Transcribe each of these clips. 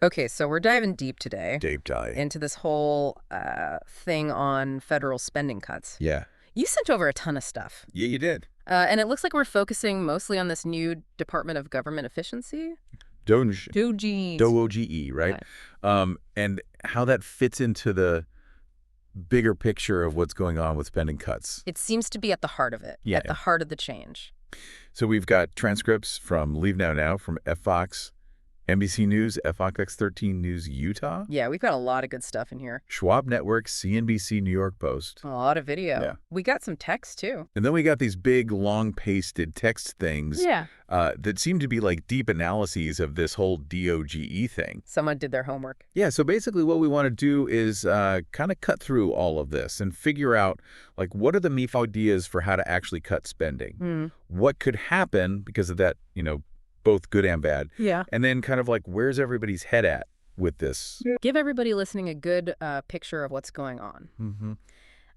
Okay, so we're diving deep today Deep dive. into this whole thing on federal spending cuts. Yeah. You sent over a ton of stuff. Yeah, you did. And it looks like we're focusing mostly on this new Department of Government Efficiency. DOGE. DOGE. DOGE, right? Right. And how that fits into the bigger picture of what's going on with spending cuts. It seems to be at the heart of it, Yeah. at the heart of the change. So we've got transcripts from Leave Now, from FOX, NBC News, FOX 13 News Utah, Yeah, we've got a lot of good stuff in here. Schwab Network, CNBC New York Post. A lot of video. Yeah. We got some text, too. And then we got these big, long-pasted text things Yeah. that seem to be like deep analyses of this whole DOGE thing. Someone did their homework. Yeah, so basically what we want to do is kind of cut through all of this and figure out, like, what are the MEF ideas for how to actually cut spending? What could happen because of that, both good and bad? Yeah. And then kind of like, where's everybody's head at with this? Give everybody listening a good picture of what's going on. Mm-hmm.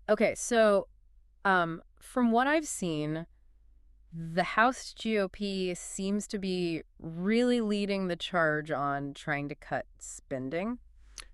Okay, so from what I've seen, the House GOP seems to be really leading the charge on trying to cut spending.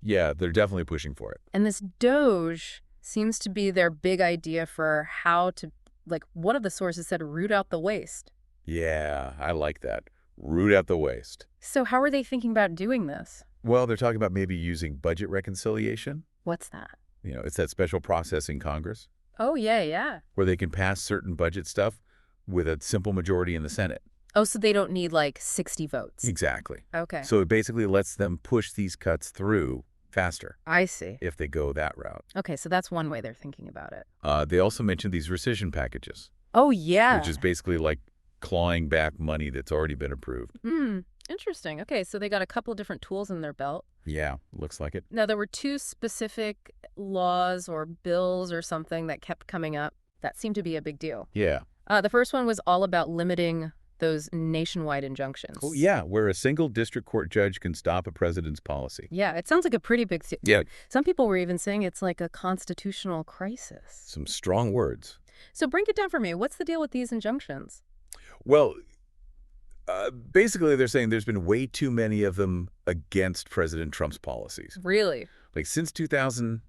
Yeah, they're definitely pushing for it. And this DOGE seems to be their big idea for how to, like, one of the sources said, root out the waste. Yeah, I like that. Root out the waste. So how are they thinking about doing this? Well, they're talking about maybe using budget reconciliation. What's that? It's that special process in Congress Oh, yeah. where they can pass certain budget stuff with a simple majority in the Senate. Oh, so they don't need, like, 60 votes. Exactly. Okay. So it basically lets them push these cuts through faster I see. if they go that route. Okay, so that's one way they're thinking about it. They also mentioned these rescission packages, Oh, yeah. which is basically like clawing back money that's already been approved. Interesting. Okay, so they got a couple of different tools in their belt. Yeah, looks like it. Now, there were two specific laws or bills or something that kept coming up that seemed to be a big deal. Yeah. The first one was all about limiting those nationwide injunctions. Oh, yeah, where a single district court judge can stop a president's policy. Yeah, it sounds like a pretty big deal. Yeah. Some people were even saying it's like a constitutional crisis. Some strong words. So break it down for me. What's the deal with these injunctions? Well, basically they're saying there's been way too many of them against President Trump's policies. Really? Like since 2000,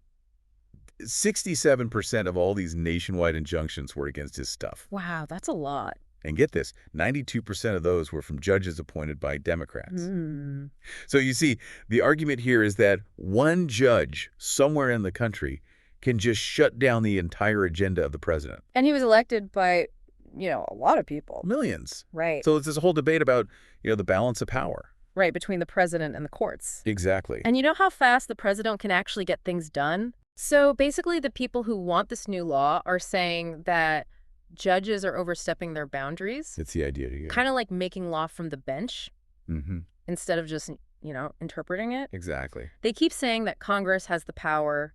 67% of all these nationwide injunctions were against his stuff. Wow, that's a lot. And get this, 92% of those were from judges appointed by Democrats. So you see, the argument here is that one judge somewhere in the country can just shut down the entire agenda of the president. And he was elected by, a lot of people. Millions. Right. So it's this whole debate about, the balance of power. Right, between the president and the courts. Exactly. And you know how fast the president can actually get things done? So basically the people who want this new law are saying that judges are overstepping their boundaries. It's the idea. Yeah. Kind of like making law from the bench instead of just, interpreting it. Exactly. They keep saying that Congress has the power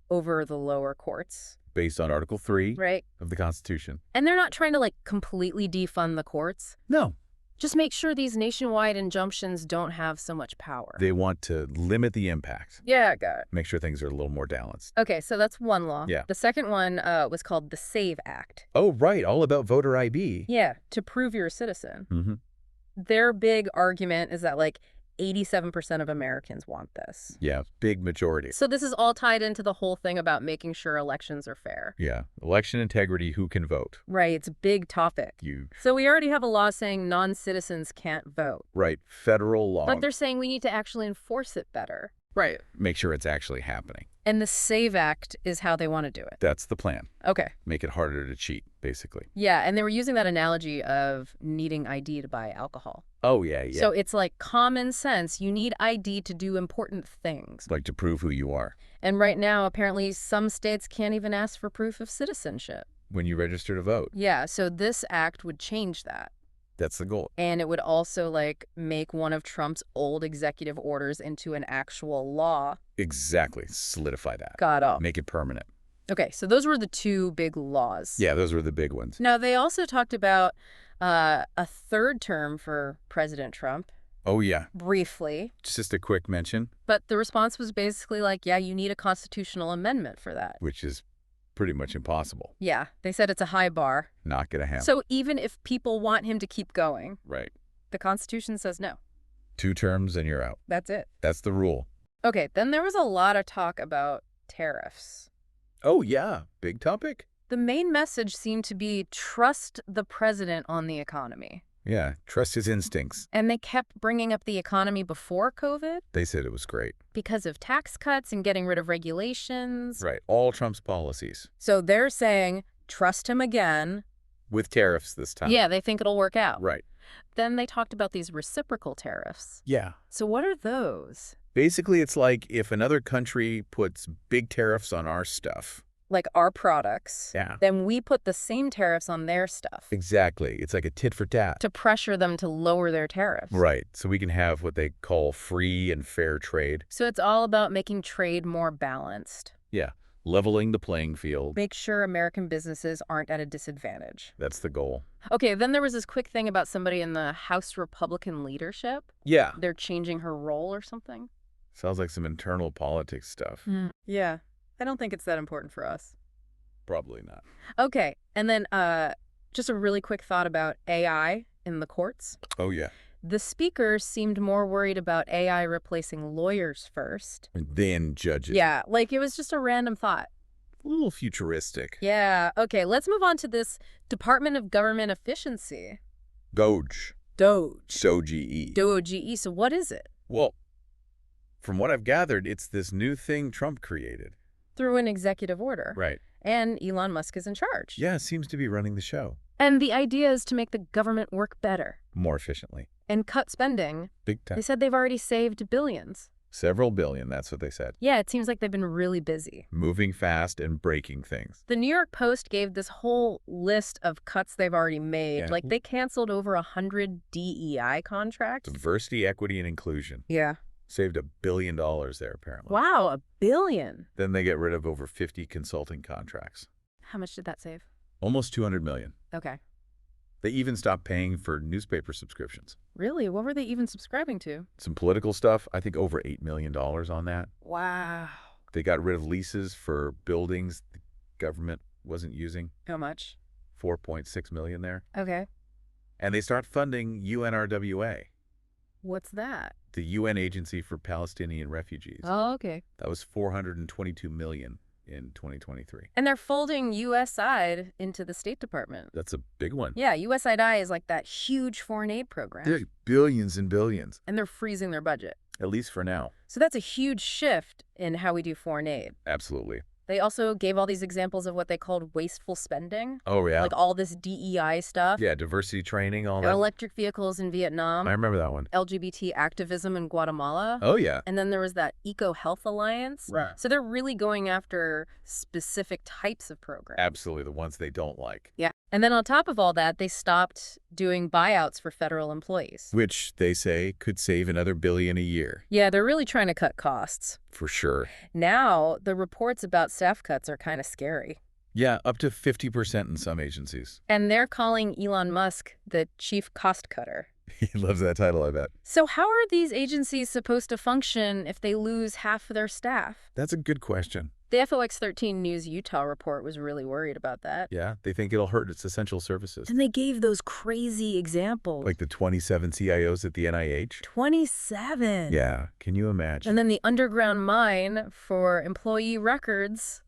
over the lower courts. Based on Article 3 right? of the Constitution. And they're not trying to, completely defund the courts. No. Just make sure these nationwide injunctions don't have so much power. They want to limit the impact. Yeah, I got it. Make sure things are a little more balanced. Okay, so that's one law. Yeah. The second one was called the SAVE Act. Oh, right. All about voter ID. Yeah, to prove you're a citizen. Their big argument is that, 87% of Americans want this. Yeah, big majority. So this is all tied into the whole thing about making sure elections are fair. Yeah, election integrity, who can vote. Right, it's a big topic. Huge. So we already have a law saying non-citizens can't vote. Right, federal law. But they're saying we need to actually enforce it better. Right. Make sure it's actually happening. And the SAVE Act is how they want to do it. That's the plan. Okay. Make it harder to cheat, basically. Yeah, and they were using that analogy of needing ID to buy alcohol. Oh, yeah. So it's like common sense. You need ID to do important things. Like to prove who you are. And right now, apparently, some states can't even ask for proof of citizenship. When you register to vote. Yeah, so this act would change that. That's the goal. And it would also, make one of Trump's old executive orders into an actual law. Exactly. Solidify that. Got it. Make it permanent. Okay, so those were the two big laws. Yeah, those were the big ones. Now, they also talked about a third term for President Trump. Oh, yeah. Briefly. Just a quick mention. But the response was basically yeah, you need a constitutional amendment for that. Which is pretty much impossible. Yeah, they said it's a high bar. Not going to happen. So even if people want him to keep going, right. the Constitution says no. 2 terms and you're out. That's it. That's the rule. Okay, then there was a lot of talk about tariffs. Oh, yeah. Big topic? The main message seemed to be trust the president on the economy. Yeah, trust his instincts. And they kept bringing up the economy before COVID They said it was great. because of tax cuts and getting rid of regulations. Right, all Trump's policies. So they're saying, trust him again. With tariffs this time. Yeah, they think it'll work out. Right. Then they talked about these reciprocal tariffs. Yeah. So what are those? Basically, it's like if another country puts big tariffs on our stuff. Like our products. Yeah. Then we put the same tariffs on their stuff. Exactly. It's like a tit for tat. To pressure them to lower their tariffs. Right. So we can have what they call free and fair trade. So it's all about making trade more balanced. Yeah. Leveling the playing field. Make sure American businesses aren't at a disadvantage. That's the goal. Okay, then there was this quick thing about somebody in the House Republican leadership. Yeah. They're changing her role or something. Sounds like some internal politics stuff. Yeah, I don't think it's that important for us. Probably not. Okay, and then just a really quick thought about AI in the courts. Oh, yeah. The speaker seemed more worried about AI replacing lawyers first. Then judges. Yeah, like it was just a random thought. A little futuristic. Yeah, okay, let's move on to this Department of Government Efficiency. DOGE. DOGE. DOGE. DOGE, so what is it? Well, from what I've gathered, it's this new thing Trump created. Through an executive order. Right. And Elon Musk is in charge. Yeah, seems to be running the show. And the idea is to make the government work better. More efficiently. And cut spending. Big They time. said they've already saved billions. Several billion, that's what they said. Yeah, it seems like they've been really busy. Moving fast and breaking things. The New York Post gave this whole list of cuts they've already made. Yeah. Like, they canceled over 100 DEI contracts. Diversity, equity, and inclusion. Yeah. Saved $1 billion there, apparently. Wow, $1 billion. Then they get rid of over 50 consulting contracts. How much did that save? Almost $200 million. Okay. They even stopped paying for newspaper subscriptions. Really? What were they even subscribing to? Some political stuff, I think over $8 million on that. Wow. They got rid of leases for buildings the government wasn't using. How much? $4.6 million there. Okay. And they start funding UNRWA, What's that? the UN Agency for Palestinian Refugees. Oh, okay. That was $422 million in 2023. And they're folding USAID into the State Department. That's a big one. Yeah, USAID is like that huge foreign aid program. They're billions and billions, And they're freezing their budget. at least for now. So that's a huge shift in how we do foreign aid. Absolutely. They also gave all these examples of what they called wasteful spending. Oh, yeah. Like all this DEI stuff. Yeah, diversity training, all that. Electric vehicles in Vietnam. I remember that one. LGBT activism in Guatemala. Oh, yeah. And then there was that Eco Health Alliance. Right. So they're really going after specific types of programs. Absolutely, the ones they don't like. Yeah. And then on top of all that, they stopped doing buyouts for federal employees. Which, they say, could save another billion a year. Yeah, they're really trying to cut costs. For sure. Now, the reports about staff cuts are kind of scary. Yeah, up to 50% in some agencies. And they're calling Elon Musk the chief cost cutter. He loves that title, I bet. So how are these agencies supposed to function if they lose half of their staff? That's a good question. The FOX 13 News Utah report was really worried about that. Yeah, they think it'll hurt its essential services. And they gave those crazy examples. Like the 27 CIOs at the NIH? 27. Yeah, can you imagine? And then the underground mine for employee records.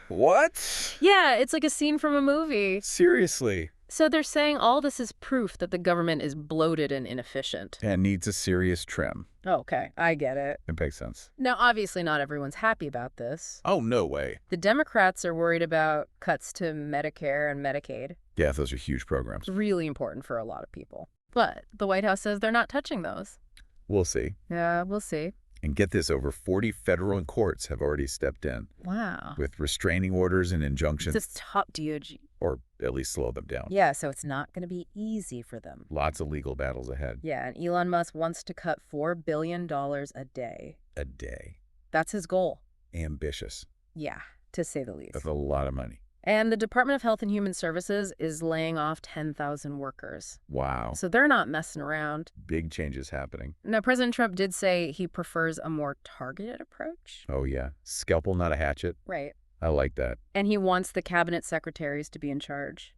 What? Yeah, it's like a scene from a movie. Seriously? So they're saying all this is proof that the government is bloated and inefficient. And needs a serious trim. Okay, I get it. It makes sense. Now, obviously not everyone's happy about this. Oh, no way. The Democrats are worried about cuts to Medicare and Medicaid. Yeah, those are huge programs. It's really important for a lot of people. But the White House says they're not touching those. We'll see. Yeah, we'll see. And get this, over 40 federal courts have already stepped in Wow. with restraining orders and injunctions, This top DOGE. or at least slow them down. Yeah, so it's not going to be easy for them. Lots of legal battles ahead. Yeah, and Elon Musk wants to cut $4 billion a day. A day. That's his goal. Ambitious. Yeah, to say the least. That's a lot of money. And the Department of Health and Human Services is laying off 10,000 workers. Wow. So they're not messing around. Big changes happening. Now, President Trump did say he prefers a more targeted approach. Oh, yeah. Scalpel, not a hatchet. Right. I like that. And he wants the cabinet secretaries to be in charge.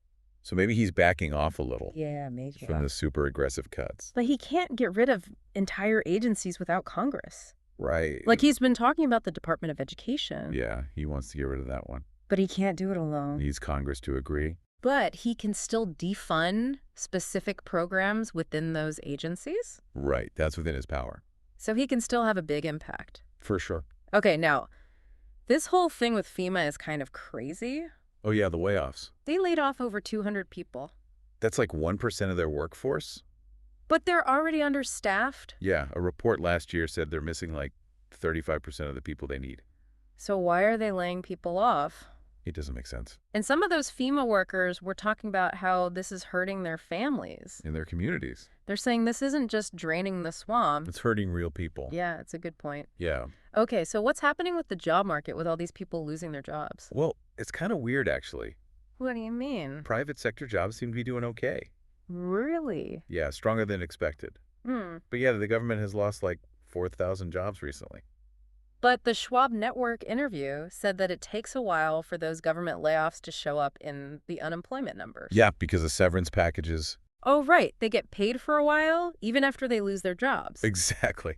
So maybe he's backing off a little Yeah, maybe. from the super aggressive cuts. But he can't get rid of entire agencies without Congress. Right. Like, he's been talking about the Department of Education. Yeah, he wants to get rid of that one. But he can't do it alone. Needs Congress to agree. But he can still defund specific programs within those agencies. Right. That's within his power. So he can still have a big impact. For sure. Okay, now, this whole thing with FEMA is kind of crazy. Oh, yeah, the layoffs. They laid off over 200 people. That's like 1% of their workforce? But they're already understaffed. Yeah, a report last year said they're missing like 35% of the people they need. So why are they laying people off? It doesn't make sense. And some of those FEMA workers were talking about how this is hurting their families. In their communities. They're saying this isn't just draining the swamp. It's hurting real people. Yeah, it's a good point. Yeah. Okay, so what's happening with the job market with all these people losing their jobs? Well, it's kind of weird, actually. What do you mean? Private sector jobs seem to be doing okay. Really? Yeah, stronger than expected. But yeah, the government has lost like 4,000 jobs recently. But the Schwab Network interview said that it takes a while for those government layoffs to show up in the unemployment numbers. Yeah, because of severance packages. Oh, right. They get paid for a while, even after they lose their jobs. Exactly.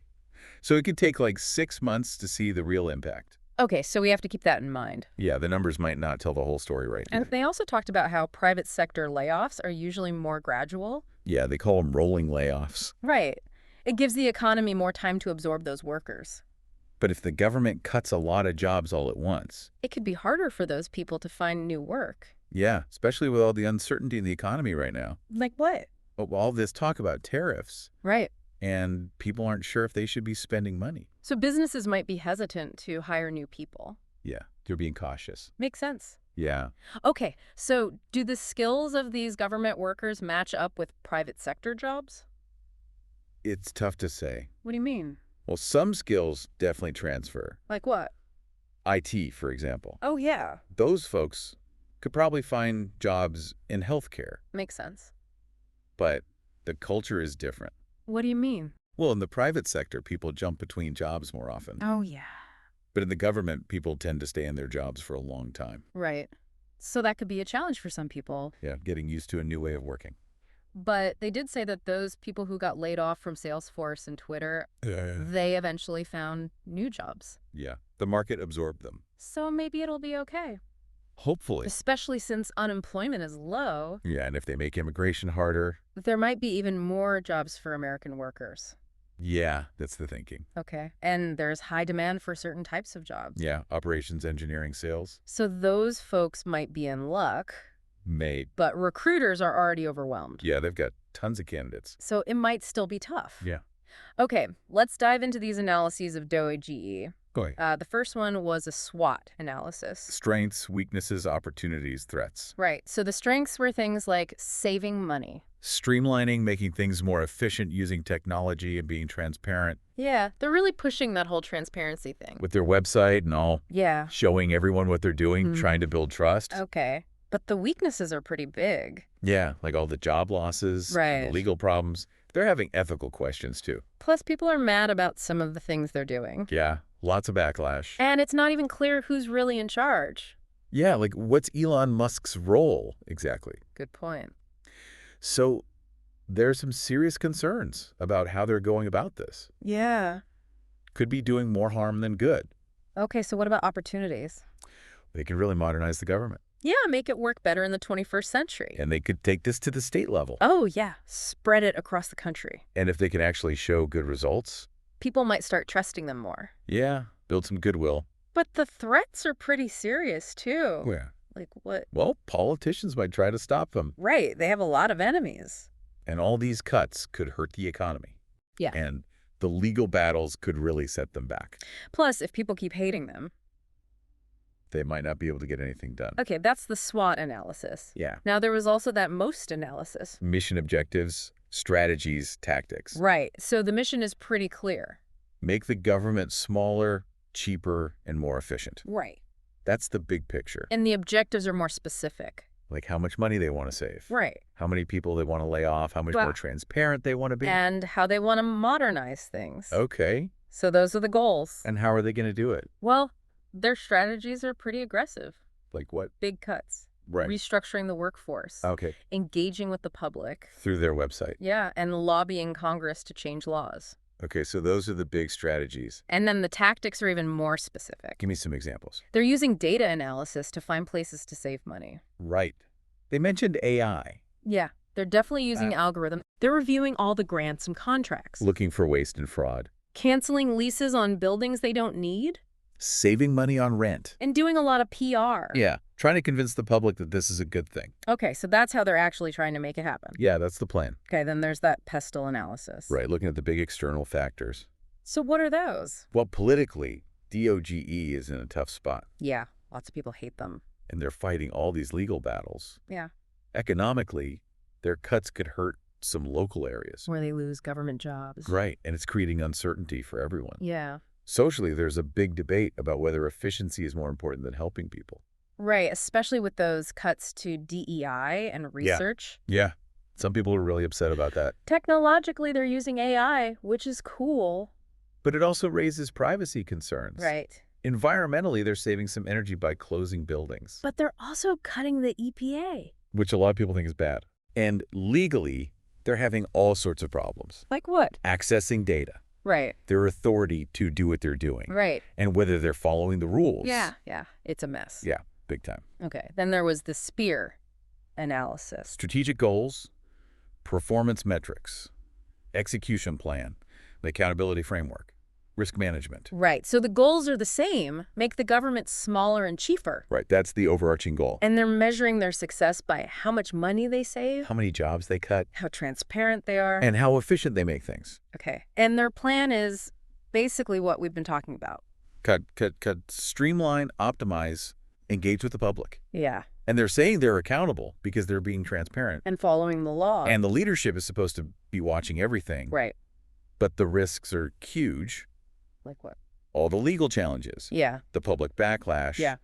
So it could take like 6 months to see the real impact. Okay, so we have to keep that in mind. Yeah, the numbers might not tell the whole story right And now. they also talked about how private sector layoffs are usually more gradual. Yeah, they call them rolling layoffs. Right. It gives the economy more time to absorb those workers. But if the government cuts a lot of jobs all at once, It could be harder for those people to find new work. yeah, especially with all the uncertainty in the economy right now. Like what? All this talk about tariffs, Right. and people aren't sure if they should be spending money. So businesses might be hesitant to hire new people. Yeah, they're being cautious. Makes sense. Yeah. Okay, so do the skills of these government workers match up with private sector jobs? It's tough to say. What do you mean? Well, some skills definitely transfer. Like what? IT, for example. Oh, yeah. Those folks could probably find jobs in healthcare, Makes sense. but the culture is different. What do you mean? Well, in the private sector, people jump between jobs more often. Oh, yeah. But in the government, people tend to stay in their jobs for a long time. Right. So that could be a challenge for some people. Yeah, getting used to a new way of working. But they did say that those people who got laid off from Salesforce and Twitter, they eventually found new jobs. Yeah, the market absorbed them. So maybe it'll be okay. Hopefully. Especially since unemployment is low, Yeah, and if they make immigration harder, there might be even more jobs for American workers. yeah, that's the thinking. Okay. And there's high demand for certain types of jobs. Yeah, operations, engineering, sales, So those folks might be in luck, made. but recruiters are already overwhelmed. Yeah, they've got tons of candidates. So it might still be tough. Yeah. Okay, let's dive into these analyses of DOGE. Go ahead. The first one was a SWOT analysis. Strengths, weaknesses, opportunities, threats. Right. So the strengths were things like saving money. Streamlining, making things more efficient using technology and being transparent Yeah, they're really pushing that whole transparency thing. with their website and all, Yeah. showing everyone what they're doing, trying to build trust. Okay. But the weaknesses are pretty big. Yeah, like all the job losses, Right. the legal problems. They're having ethical questions too. Plus, people are mad about some of the things they're doing. Yeah, lots of backlash. And it's not even clear who's really in charge. Yeah, like what's Elon Musk's role exactly? Good point. So there's some serious concerns about how they're going about this. Yeah. Could be doing more harm than good. Okay, so what about opportunities? They can really modernize the government. Yeah, make it work better in the 21st century. And they could take this to the state level. Oh, yeah. Spread it across the country. And if they can actually show good results, People might start trusting them more. yeah, build some goodwill. But the threats are pretty serious, too. Yeah. Like what? Well, politicians might try to stop them. Right. They have a lot of enemies. And all these cuts could hurt the economy. Yeah. And the legal battles could really set them back. Plus, if people keep hating them. They might not be able to get anything done. Okay, that's the SWOT analysis. Yeah. Now, there was also that MOST analysis. Mission objectives, strategies, tactics. Right. So the mission is pretty clear. Make the government smaller, cheaper, and more efficient. Right. That's the big picture. And the objectives are more specific. Like how much money they want to save. Right. How many people they want to lay off, how much Well, more transparent they want to be. And how they want to modernize things. Okay. So those are the goals. And how are they going to do it? Well, their strategies are pretty aggressive. Like what? Big cuts. Right. restructuring the workforce, Okay. engaging with the public. Through their website. Yeah, and lobbying Congress to change laws. Okay, so those are the big strategies. And then the tactics are even more specific. Give me some examples. They're using data analysis to find places to save money. Right. They mentioned AI. Yeah, they're definitely using algorithms. They're reviewing all the grants and contracts. Looking for waste and fraud. Canceling leases on buildings they don't need. Saving money on rent. And doing a lot of PR. Yeah, trying to convince the public that this is a good thing. Okay, so that's how they're actually trying to make it happen. Yeah, that's the plan. Okay, then there's that pestle analysis. Right, looking at the big external factors. So what are those? Well, politically, DOGE is in a tough spot, Yeah, lots of people hate them. and they're fighting all these legal battles. Yeah. Economically, their cuts could hurt some local areas. Where they lose government jobs. Right, and it's creating uncertainty for everyone. Yeah. Socially, there's a big debate about whether efficiency is more important than helping people. Right, especially with those cuts to DEI and research. Yeah, some people are really upset about that. Technologically, they're using AI, which is cool. But it also raises privacy concerns. Right. Environmentally, they're saving some energy by closing buildings, But they're also cutting the EPA. which a lot of people think is bad. And legally, they're having all sorts of problems. Like what? Accessing data, Right. their authority to do what they're doing, Right. and whether they're following the rules. Yeah. It's a mess. Yeah, big time. Okay. Then there was the SPEAR analysis. Strategic goals, performance metrics, execution plan, the accountability framework, risk management. Right. So the goals are the same. Make the government smaller and cheaper. Right, that's the overarching goal. And they're measuring their success by how much money they save, How many jobs they cut, how transparent they are. and how efficient they make things. Okay. And their plan is basically what we've been talking about. Cut, streamline, optimize, engage with the public. Yeah. And they're saying they're accountable because they're being transparent. And following the law. And the leadership is supposed to be watching everything. Right. But the risks are huge. Like what? All the legal challenges, Yeah. the public backlash, Yeah.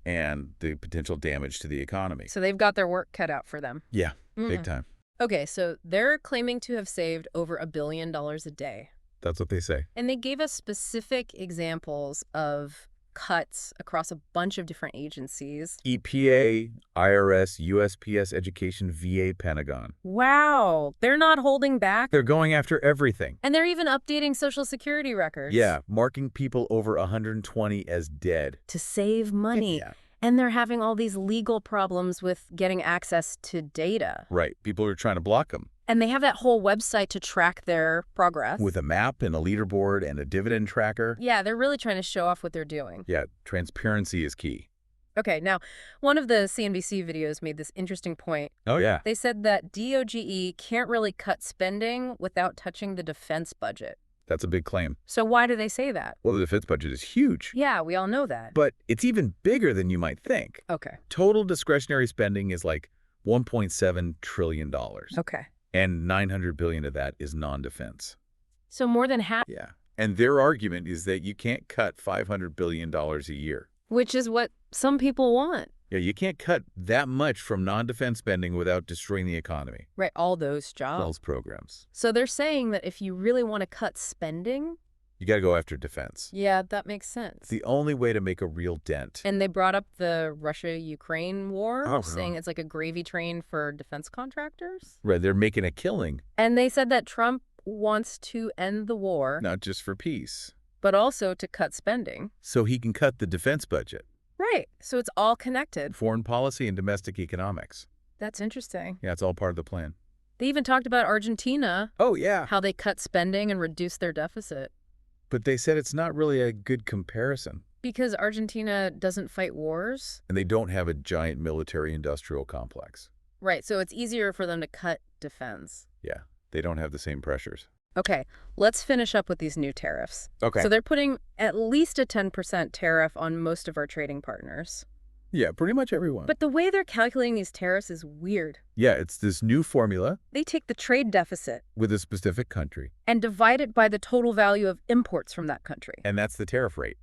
and the potential damage to the economy. So they've got their work cut out for them. Yeah, big time. Okay, so they're claiming to have saved over $1 billion a day. That's what they say. And they gave us specific examples of cuts across a bunch of different agencies. EPA, IRS, USPS, Education, VA, Pentagon. Wow, they're not holding back. They're going after everything. And they're even updating Social Security records. Yeah, marking people over 120 as dead. To save money. Yeah. And they're having all these legal problems with getting access to data. Right. People are trying to block them. And they have that whole website to track their progress. With a map and a leaderboard and a dividend tracker. Yeah, they're really trying to show off what they're doing. Yeah, transparency is key. Okay, now, one of the CNBC videos made this interesting point. Oh, yeah. They said that DOGE can't really cut spending without touching the defense budget. That's a big claim. So why do they say that? Well, the defense budget is huge. Yeah, we all know that. But it's even bigger than you might think. Okay. Total discretionary spending is like $1.7 trillion. Okay. And $900 billion of that is non-defense. So more than half. Yeah. And their argument is that you can't cut $500 billion a year. Which is what some people want. Yeah, you can't cut that much from non-defense spending without destroying the economy. Right, all those jobs. Those programs. So they're saying that if you really want to cut spending, You got to go after defense. yeah, that makes sense. It's the only way to make a real dent. And they brought up the Russia-Ukraine war, Oh, saying wow. it's like a gravy train for defense contractors. Right, they're making a killing, And they said that Trump wants to end the war, not just for peace. but also to cut spending. So he can cut the defense budget. Right. So it's all connected. Foreign policy and domestic economics. That's interesting. Yeah, it's all part of the plan. They even talked about Argentina, Oh, yeah. how they cut spending and reduced their deficit. But they said it's not really a good comparison. Because Argentina doesn't fight wars. And they don't have a giant military-industrial complex. Right. So it's easier for them to cut defense. Yeah, they don't have the same pressures. Okay, let's finish up with these new tariffs. Okay. So they're putting at least a 10% tariff on most of our trading partners. Yeah, pretty much everyone. But the way they're calculating these tariffs is weird. Yeah, it's this new formula They take the trade deficit with a specific country. and divide it by the total value of imports from that country. And that's the tariff rate.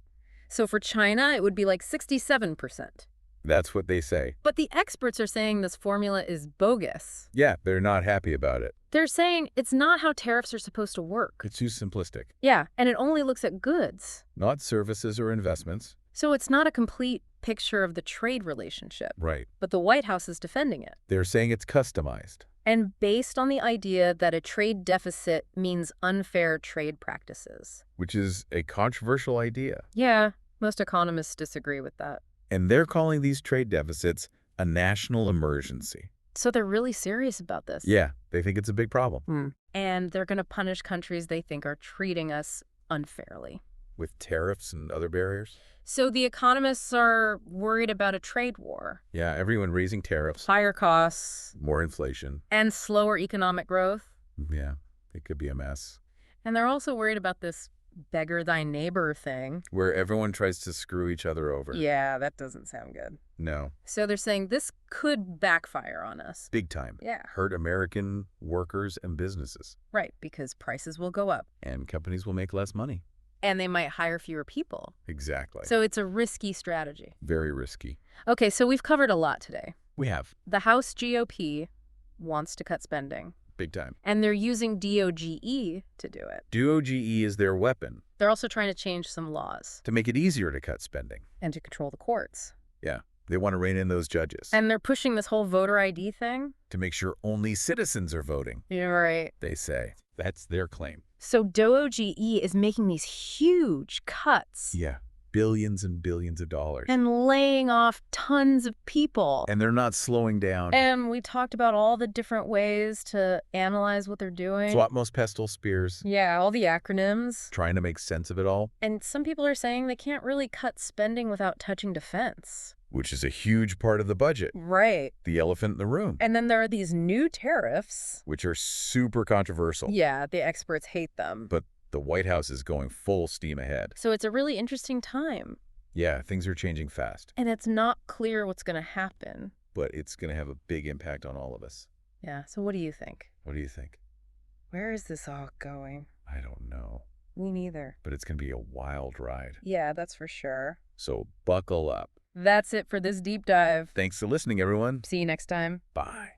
So for China, it would be like 67%. That's what they say. But the experts are saying this formula is bogus. Yeah, they're not happy about it. They're saying it's not how tariffs are supposed to work. It's too simplistic. Yeah, and it only looks at goods. Not services or investments. So it's not a complete picture of the trade relationship, Right. but the White House is defending it. They're saying it's customized. And based on the idea that a trade deficit means unfair trade practices. Which is a controversial idea. Yeah, most economists disagree with that. And they're calling these trade deficits a national emergency. So they're really serious about this. Yeah, they think it's a big problem. And they're going to punish countries they think are treating us unfairly. With tariffs and other barriers? So the economists are worried about a trade war. Yeah, everyone raising tariffs. Higher costs. More inflation. And slower economic growth. Yeah, it could be a mess. And they're also worried about this beggar thy neighbor thing. Where everyone tries to screw each other over. Yeah, that doesn't sound good. No. So they're saying this could backfire on us. Big time. Yeah. Hurt American workers and businesses. Right, because prices will go up. And companies will make less money. And they might hire fewer people. Exactly. So it's a risky strategy. Very risky. Okay, so we've covered a lot today. We have. The House GOP wants to cut spending. Big time. And they're using DOGE to do it. DOGE is their weapon. They're also trying to change some laws. To make it easier to cut spending. And to control the courts. Yeah. They want to rein in those judges. And they're pushing this whole voter ID thing. To make sure only citizens are voting. You're right. They say. That's their claim. So DOGE is making these huge cuts. Yeah. Billions and billions of dollars. And laying off tons of people. And they're not slowing down. And we talked about all the different ways to analyze what they're doing. Swap most pestle spears. Yeah, all the acronyms. Trying to make sense of it all. And some people are saying they can't really cut spending without touching defense. Which is a huge part of the budget. Right. The elephant in the room. And then there are these new tariffs. Which are super controversial. Yeah, the experts hate them. But the White House is going full steam ahead. So it's a really interesting time. Yeah, things are changing fast. And it's not clear what's going to happen. But it's going to have a big impact on all of us. Yeah, so what do you think? What do you think? Where is this all going? I don't know. Me neither. But it's going to be a wild ride. Yeah, that's for sure. So buckle up. That's it for this deep dive. Thanks for listening, everyone. See you next time. Bye.